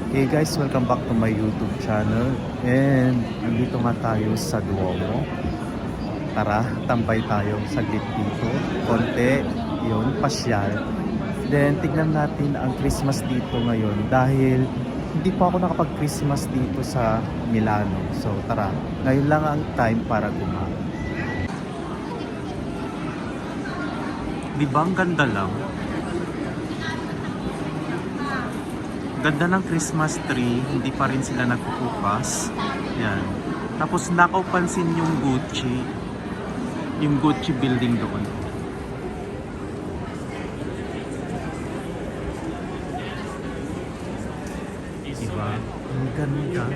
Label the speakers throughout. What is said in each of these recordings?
Speaker 1: Hey guys, welcome back to my YouTube channel. And nandito nga tayo sa Duomo. Tara, tambay tayo saglit dito. Konti, yun, pasyal. Then tignan natin ang Christmas dito ngayon dahil hindi pa ako nakapag-Christmas dito sa Milano. So tara, ngayon lang ang time para gumawa. Di ba ang ganda lang? Ganda ng Christmas tree, hindi pa rin sila nagpupukas. Yan. Tapos nakapansin yung Gucci building doon. Diba? Ang ganda.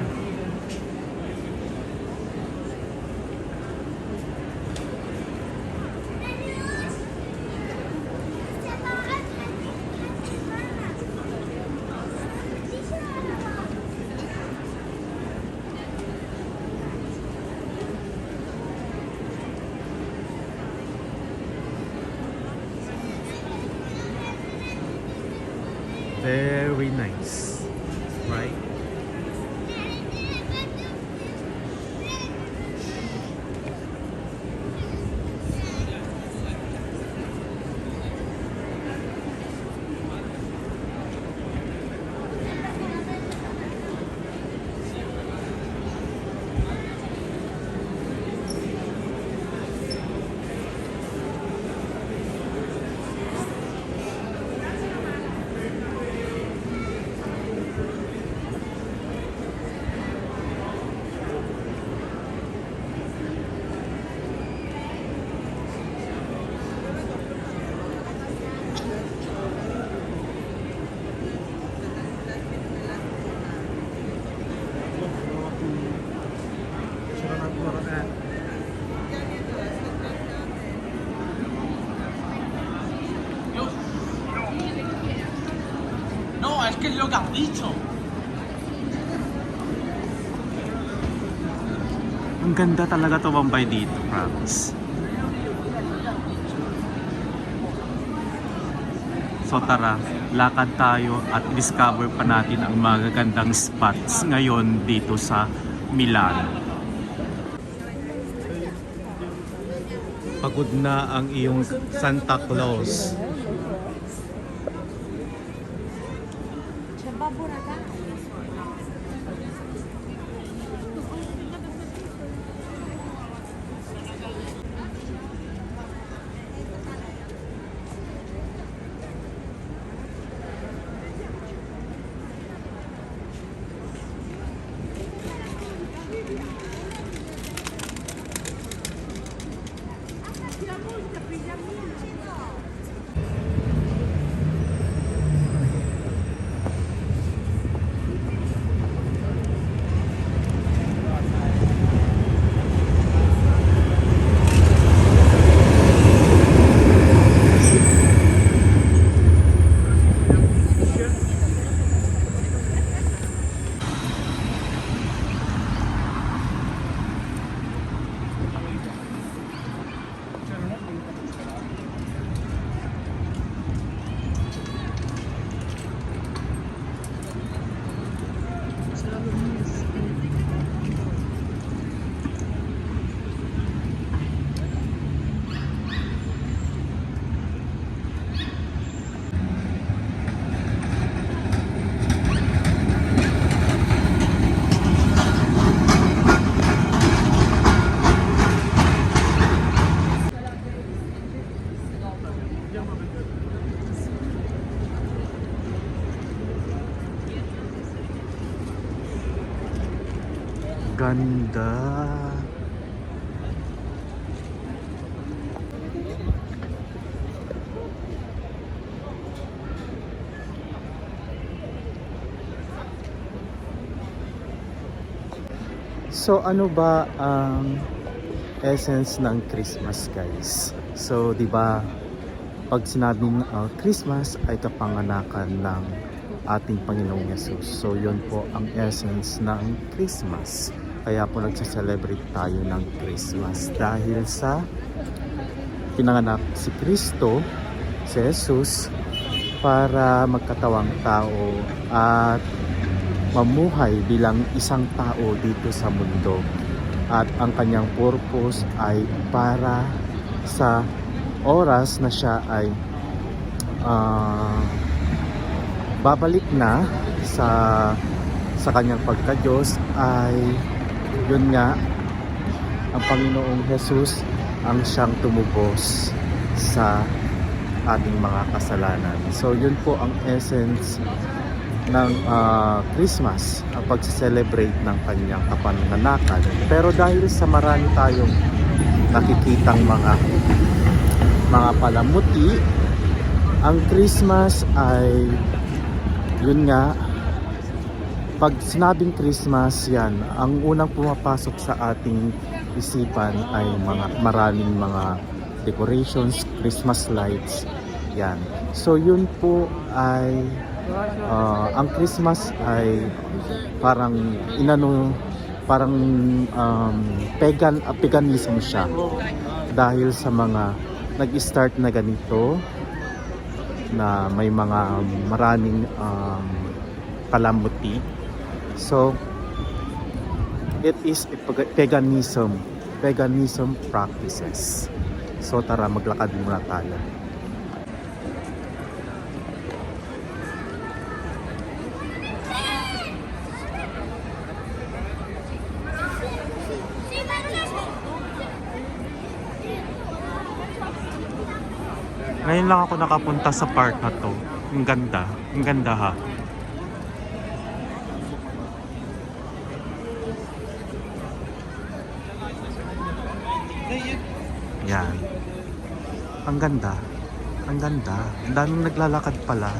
Speaker 1: Very nice, right?
Speaker 2: No, es que es lo que has dicho.
Speaker 1: Ang ganda talaga tumambay dito, promise. So tara, lakad tayo at discover pa natin ang magagandang spots ngayon dito sa Milan. Pagod na ang iyong Santa Claus. Ganda. So ano ba ang essence ng Christmas, guys? So 'di ba pag sinabing Christmas ay kapanganakan ng ating Panginoong Yesus. So yun po ang essence ng Christmas. Kaya po nagsa-celebrate tayo ng Christmas dahil sa pinanganak si Kristo, si Jesus, para magkatawang tao at mamuhay bilang isang tao dito sa mundo. At ang kanyang purpose ay para sa oras na siya ay babalik na sa kanyang pagka-Diyos, ay yun nga, ang Panginoong Jesus ang siyang tumubos sa ating mga kasalanan. So yun po ang essence ng Christmas, ang pag-celebrate ng kanyang kapananakan. Pero dahil sa marami tayong nakikitang mga palamuti, ang Christmas ay yun nga, pag sinabing Christmas, yan, ang unang pumapasok sa ating isipan ay maraming mga decorations, Christmas lights, yan. So yun po ay ang Christmas ay parang paganism siya, dahil sa mga nag-start na ganito, na may maraming palamuti. So it is a paganism practices. So tara, maglakad muna tayo. Ngayon lang ako nakapunta sa park na to. Ang ganda ha. Yan. Ang ganda. Ang daming naglalakad pala.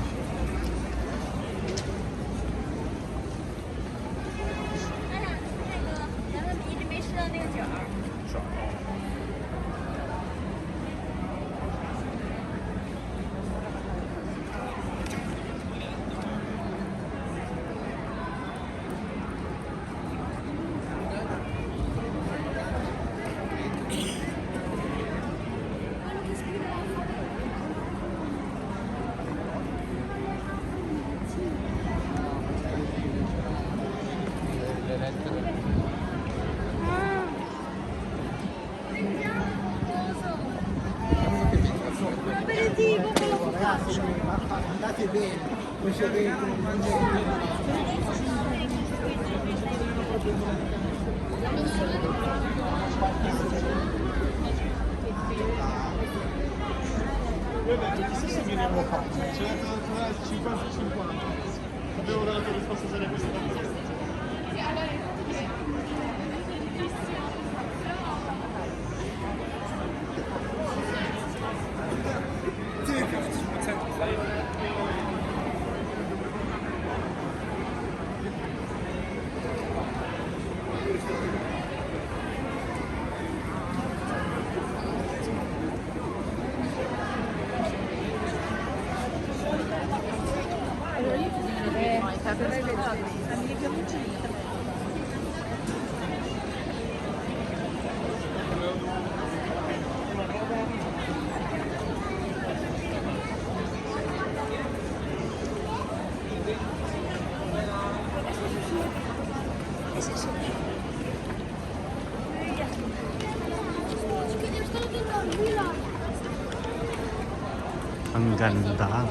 Speaker 1: Ang ganda.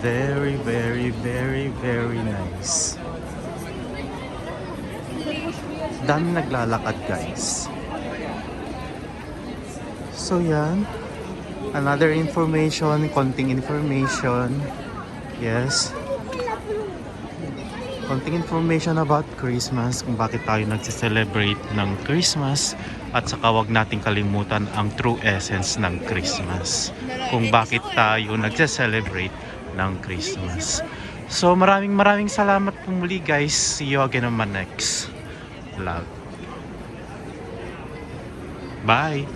Speaker 1: Very, very, very, very nice. Dami naglalakad, guys. So yan, another information, konting information. Yes, konting information about Christmas, kung bakit tayo nagse-celebrate ng Christmas, at saka wag nating kalimutan ang true essence ng Christmas, kung bakit tayo nagse-celebrate ng Christmas. So maraming salamat po muli, guys. See you again on my next vlog. Bye!